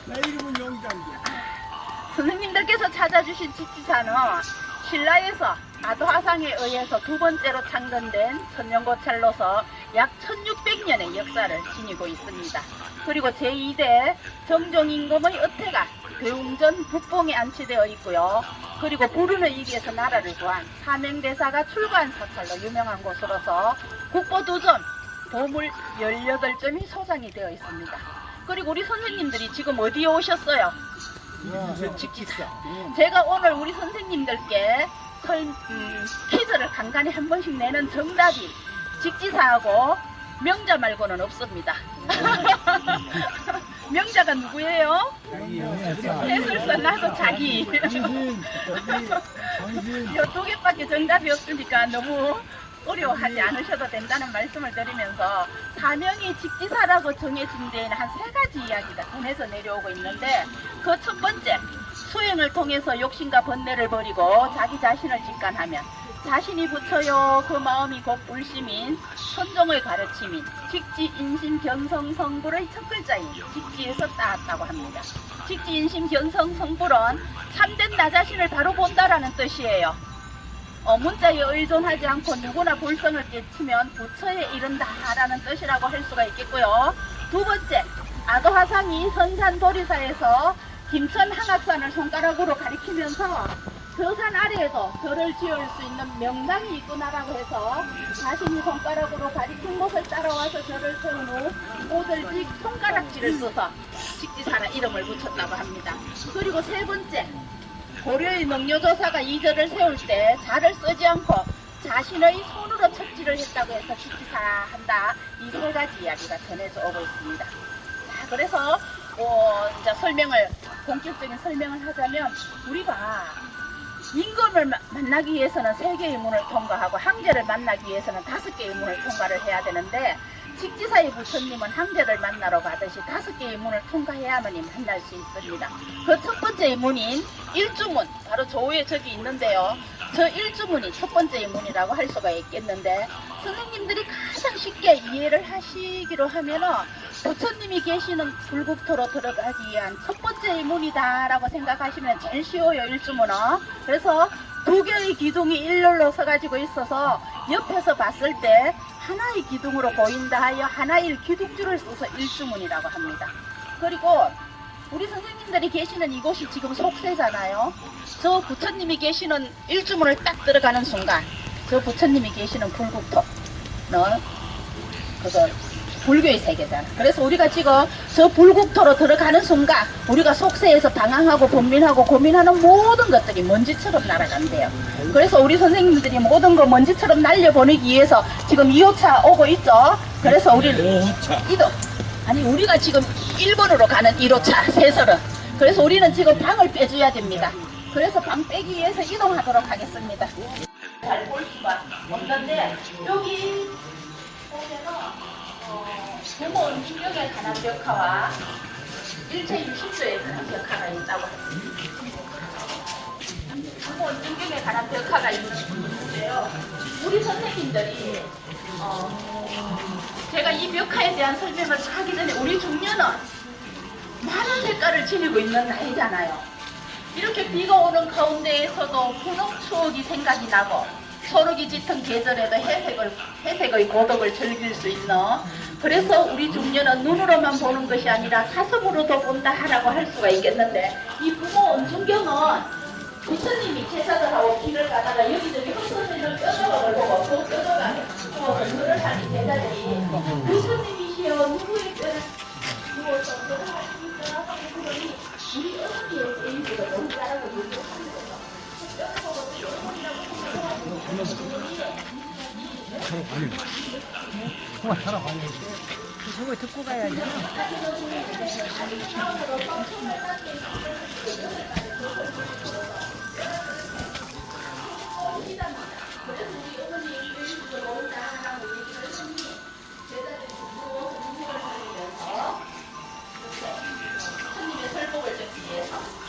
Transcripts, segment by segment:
내 이름은 영장교. 선생님들께서 찾아주신 직지사는 신라에서 아도화상에 의해서 두 번째로 창건된 천년고찰로서 약 1600년의 역사를 지니고 있습니다. 그리고 제2대 정종임금의 의태가 대웅전 북봉에 안치되어 있고요. 그리고 불운의 일위에서 나라를 구한 사명대사가 출가한 사찰로 유명한 곳으로서 국보 2점, 보물 18점이 소장이 되어 있습니다. 그리고 우리 선생님들이 지금 어디에 오셨어요? 직지사. 제가 오늘 우리 선생님들께 퀴즈를 간간히 한 번씩 내는 정답이 직지사하고 명자 말고는 없습니다. 명자가 누구예요? 해설사 나도 자기. 이 두 개밖에 정답이 없으니까 너무 어려워하지 않으셔도 된다는 말씀을 드리면서 사명이 직지사라고 정해진 데에는 한 3가지 이야기가 전해서 내려오고 있는데, 그 첫 번째, 수행을 통해서 욕심과 번뇌를 버리고 자기 자신을 직관하면 자신이 부처요 그 마음이 곧 불심인 선종의 가르침인 직지인심 견성성불의 첫 글자인 직지에서 따왔다고 합니다. 직지인심 견성성불은 참된 나 자신을 바로 본다라는 뜻이에요. 문자에 의존하지 않고 누구나 볼성을 깨치면 부처에 이른다라는 뜻이라고 할 수가 있겠고요. 두 번째, 아도화상이 선산도리사에서 김천항악산을 손가락으로 가리키면서 저 산 아래에도 절을 지을 수 있는 명당이 있구나라고 해서 자신이 손가락으로 가리킨 곳을 따라와서 절을 세운 후 오들직 손가락질을 써서 직지사라 이름을 붙였다고 합니다. 그리고 세 번째, 고려의 능려조사가 이 절을 세울 때 자를 쓰지 않고 자신의 손으로 척지를 했다고 해서 직지사한다. 이 3가지 이야기가 전해져 오고 있습니다. 자, 그래서 이제 본격적인 설명을 하자면, 우리가 임금을 만나기 위해서는 3개의 문을 통과하고 황제를 만나기 위해서는 5개의 문을 통과를 해야 되는데, 직지사의 부처님은 황제를 만나러 가듯이 5개의 문을 통과해야만이 만날 수 있습니다. 그 첫 번째의 문인 일주문, 바로 저 위에 저기 있는데요. 저 일주문이 첫 번째의 문이라고 할 수가 있겠는데, 선생님들이 가장 쉽게 이해를 하시기로 하면은 부처님이 계시는 불국토로 들어가기 위한 첫 번째의 문이다 라고 생각하시면 제일 쉬워요, 일주문은. 그래서 2개의 기둥이 일렬로 서가지고 있어서 옆에서 봤을 때 하나의 기둥으로 보인다 하여 하나의 기둥줄을 써서 일주문이라고 합니다. 그리고 우리 선생님들이 계시는 이곳이 지금 속세잖아요. 저 부처님이 계시는 일주문을 딱 들어가는 순간 저 부처님이 계시는 불국토는 그거 불교의 세계잖아. 그래서 우리가 지금 저 불국토로 들어가는 순간 우리가 속세에서 방황하고 번민하고 고민하는 모든 것들이 먼지처럼 날아간대요. 그래서 우리 선생님들이 모든 거 먼지처럼 날려보내기 위해서 지금 2호차 오고 있죠. 그래서 우리는 우리가 지금 1번으로 가는 1호차 세설은, 그래서 우리는 지금 방을 빼줘야 됩니다. 그래서 방 빼기 위해서 이동하도록 하겠습니다. 잘 볼 수가 없는데 여기 보면은 부모 운명에 관한 벽화와 일체 60도에 관한 벽화가 있다고 합니다. 부모 운명에 관한 벽화가 있는데요. 우리 선생님들이 제가 이 벽화에 대한 설명을 하기 전에 우리 중년은 많은 색깔을 지니고 있는 나이잖아요. 이렇게 비가 오는 가운데에서도 분홍 추억이 생각이 나고 소록이 짙은 계절에도 회색의 고독을 즐길 수 있는, 그래서 우리 중년은 눈으로만 보는 것이 아니라 사슴으로도 본다 하라고 할 수가 있겠는데, 이 부모 은중경은 부처님이 제자들하고 길을 가다가 여기저기 흩어지는 뼈조각을 보고 그 뼈조각에 그를 하는 제자들이 부처님이시여 누구의 뼈를 누워서 그를 하십니까 하고 그러니 우리 어머니의 제인지가 손가락을 누르고 저거 듣고 가야지.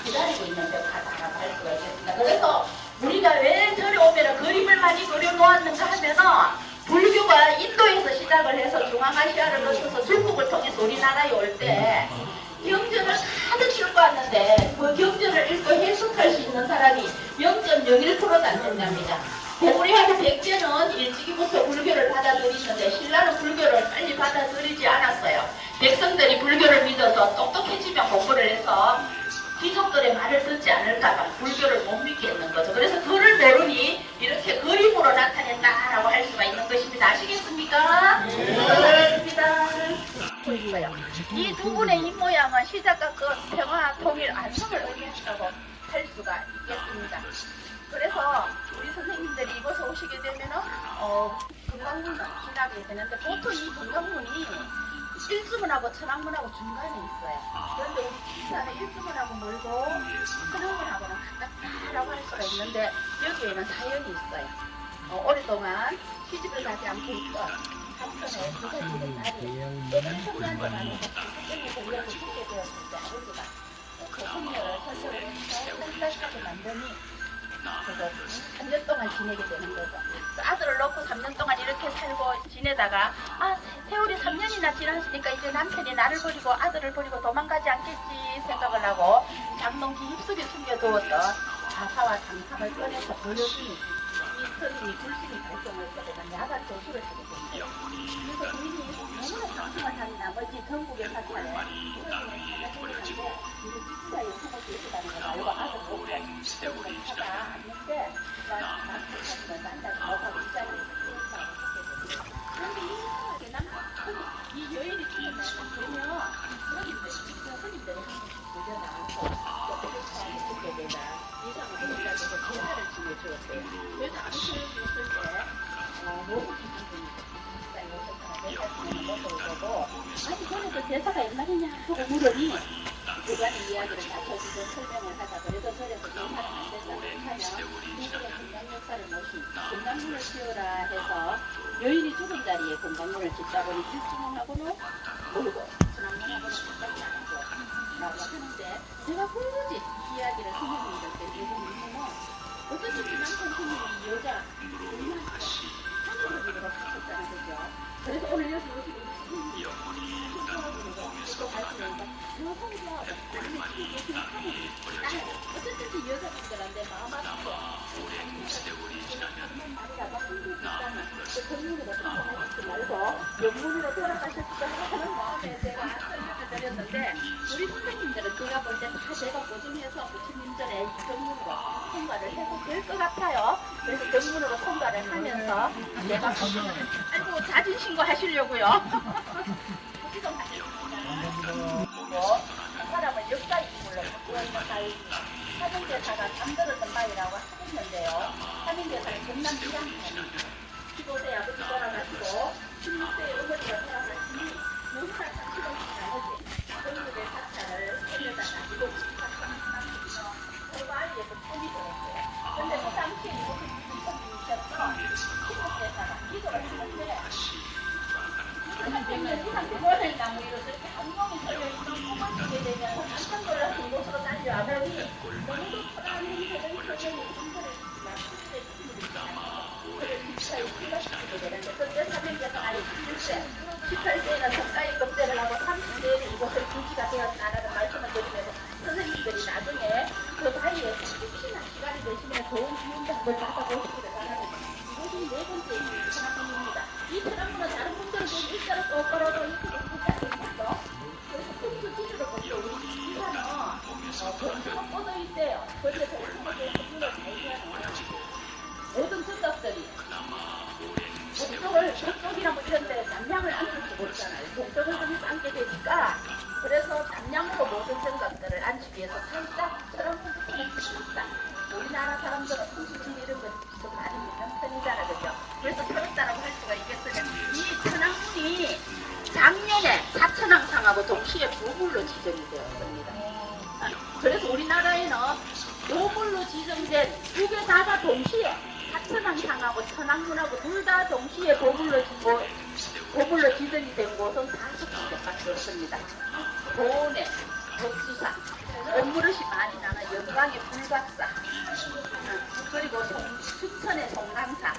기다리고 있는 벽화다라고 할 수가 있겠습니다. 그래서 우리가 왜 절에 오면 그림을 많이 그려놓았는가 하면은 불교가 인도에서 시작 시작을 해서 중앙아시아를 거쳐서 중국을 통해서 우리나라에 올 때 경전을 가득 읽고 왔는데 그 경전을 읽고 해석할 수 있는 사람이 0.01%도 안 된답니다. 우리 한테 백제는 일찍이부터 불교를 받아들이는데 신라는 불교를 빨리 받아들이지 않았어요. 백성들이 불교를 믿어서 똑똑해지면 공부를 해서 귀족들의 말을 듣지 않을까봐 불교를 못 믿게 했는 거죠. 그래서 글을 모르니 이렇게 그림으로 나타낸다라고 할 수가 있는 것입니다. 아시겠습니까? 네. 있어요. 이 두 분의 입모양은 시작과 끝, 평화, 통일, 안성을 의미한다고 할 수가 있겠습니다. 그래서 우리 선생님들이 이곳에 오시게 되면은 금강문 지나게 되는데 보통 이 금강문이 일주문하고 천왕문하고 중간에 있어요. 그런데 우리 기사는 일주문하고 멀고 천왕문하고는 가깝다라고 할 수가 있는데 여기에는 사연이 있어요. 오랫동안 시집을 가지 않고 있던 삼촌의 두 가지 된 딸이 애는 손녀한테 많이 학생에 걸려서 죽게 되었을 때 아버지가 그 손녀를 설득을 해서 살살하게 만드니 그래서 3년 동안 지내게 되는 거죠. 아들을 놓고 3년 동안 이렇게 살고 지내다가 세월이 3년이나 지났으니까 이제 남편이 나를 버리고 아들을 버리고 도망가지 않겠지 생각을 하고 장롱기 입속에 숨겨두었던 자사와 장상을 꺼내서 보여주니 이 스님이 불신이 발동을 했거든요. 야간 조수를 하게 됩니다. 그래서 부인이 너무나 상심을 한 나머지 전국의 사찰에 스님을 찾아주는데 이를 집사에 숨을 계시다는 걸 알고 아들 보고 스님을 찾아왔는데 난 부처님을 만나서 너가 위장을 했다고 하게 됩니다. 그런데 이상하게 남편이 이 여인이 죽은 날만 되면 스님들이 한 번씩 물려나와서 그렇게 죽게 되다 이상을 해달라고 해서 제사를 지내주었어요. 그래서 암시를 줬을 때 모든 기준이 제사에 오셨다가 제사 지내는 모습을 보고 아직 전에도 제사가 옛날이냐 하고 물으니 그간의 이야기를 맞춰주고 설명을 하자. 그래서 절에서 제사를 안 된다고 하면 누구의 건강 역사를 모신 건강문을 지어라 해서 여인이 죽은 자리에 건강문을 짓다 보니 일주문하고는 모르고 천왕문하고는 가깝지 않고 라고 하는데 제가 굳이 이야기를 선생님들께 드리는 이유는 어쨌든 남편 선생님이 이 여자 우리한테 하늘으로 가셨잖아요. 그죠? 그래서 오늘 여기 오시고 선생님이 또 가시니까 저 성부하고 아니면 집에 계시는 하늘이 나는 어쨌든 이 여자분들한테 마음 아프고 그런 말이라고 한게 있다면 그 전문으로 전화하지 말고 영문으로 돌아가셨을 하는 마음에 제가 설명을 드렸는데 우리 선생님들은 제가 볼 때 다 제가 보증해서 부처님들의 전문으로 통과를 해도 될 것 같아요. 그래서 전문으로 통과를 하면서 내가 아이고 자진신고 하시려고요. 그 사람은 역사 인물로 바꾸어있는 바위 사명대사가 잠들었던 바위라고 하겠는데요. 사명대사는 전남 밀양사님 15세 아버지 돌아가시고 16세에 어머니가 돌아가시니 너무나 사치가 나머지 전국의 사찰을 살려다가 이곳 그 바위에서 폰이 들었어요. 근데 그 당시에 이곳에 부처님이셨던 15세사가 기도를 하는데 300년 이상 그거를 나무 위로 저렇게 한동이 걸려있는 꿈을 보게 되면 깜짝 놀라서 이곳으로 달려와더니 너무도 편한 행세를 표정이 힘들을 맞출 때 힘들이 있잖아요. 그래서 집사에 출가시키게 되는데 그때 300년 아니 17세 18세에는 석가의 급제를 하고 30세에는 이곳을 주지가 되었다라는 말씀을 드리면서 선생님들이 나중에 그 바위에서 혹시나 시간이 되시면 좋은 기운도 한번 받아보시기를 바랍니다. 이곳이 네 번째 천왕문입니다. 이 천왕문은 다른 분들은 일자로 똑바로도 이렇게 있었어. 그래서 큰 기준으로 볼 때 우리 기사는 병수가 뻗어 있대요. 그런데 병수가 대해서 물을 발견하는 모든 전덕들이 북쪽이나 뭐 이런 데 남양을 앉힐지 모르잖아요. 동쪽을 좀 앉게 되니까 그래서 남양으로 모든 전덕들을 앉히기 위해서 살짝 천왕문부터는 pis다. 우리나라 사람들은 풍수진 이런 거 좀 많이 믿는 편이잖아, 그죠? 그래서 그렇다라고 할 수가 있겠으면 이 천왕문이 작년에 사천왕상하고 동시에 보물로 지정이 되었습니다. 그래서 우리나라에는 보물로 지정된 두 개 다가 동시에 사천왕상하고 천왕문하고 둘 다 동시에 보물로 지정이 된 곳은 5군데밖에 없습니다. 보은에, 덕수사, 온무릇이 많이 나는 영광의 불각사, 그리고 순천의 송강사,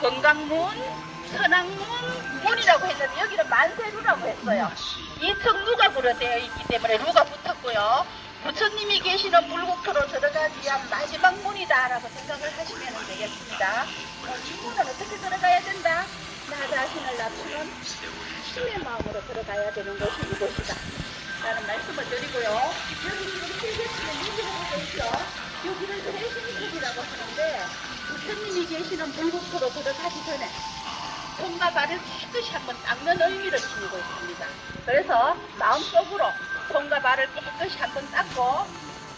건강문, 선왕문이라고 했는데 여기는 만세루라고 했어요. 2층 누각으로 되어 있기 때문에 루가 붙었고요. 부처님이 계시는 불국토로 들어가기 위한 마지막 문이다라고 생각을 하시면 되겠습니다. 이 문은 어떻게 들어가야 된다? 나 자신을 낮추는 힘의 마음으로 들어가야 되는 곳이 이곳이다 라는 말씀을 드리고요. 여기 지금 실계시는 여기를 보고 있죠. 여기를 대신국이라고 하는데 부처님이 계시는 불국토로 들어가기 전에 손과 발을 깨끗이 한번 닦는 의미를 지니고 있습니다. 그래서 마음속으로 손과 발을 깨끗이 한번 닦고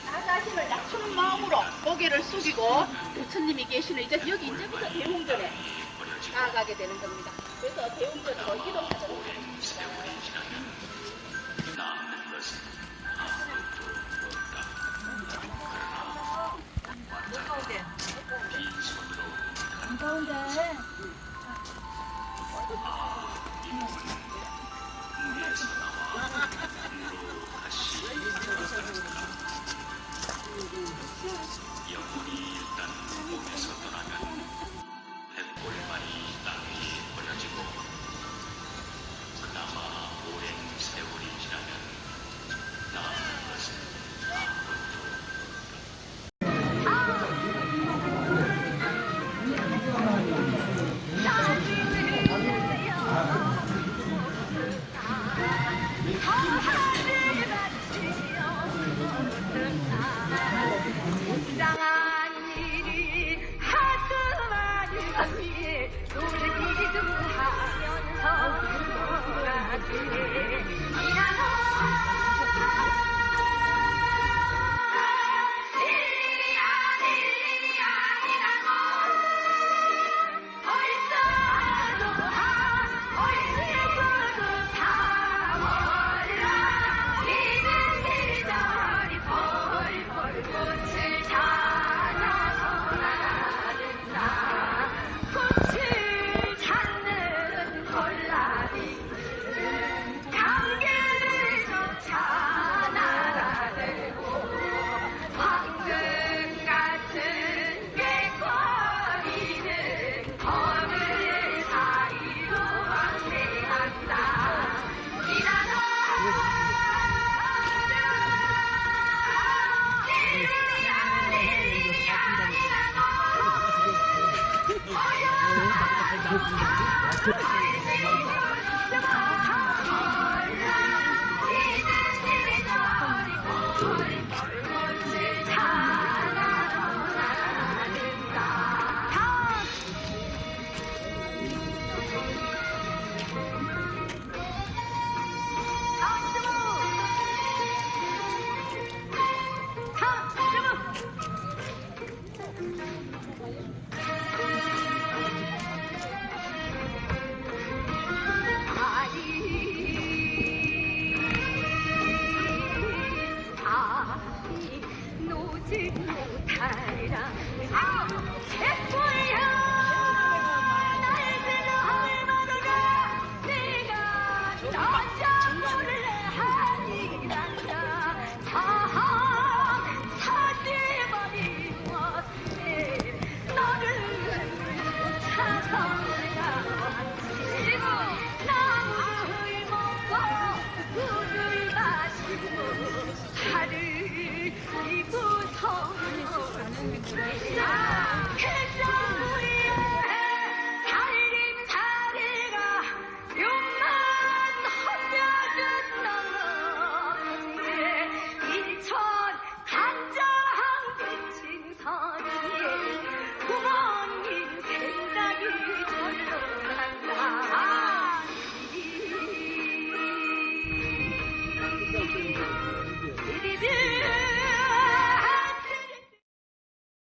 나 자신을 낮추는 마음으로 고개를 숙이고 부처님이 계시는 이제 여기 이제부터 대웅전에 나아가게 되는 겁니다. 그래서 대웅전으로 이동하도록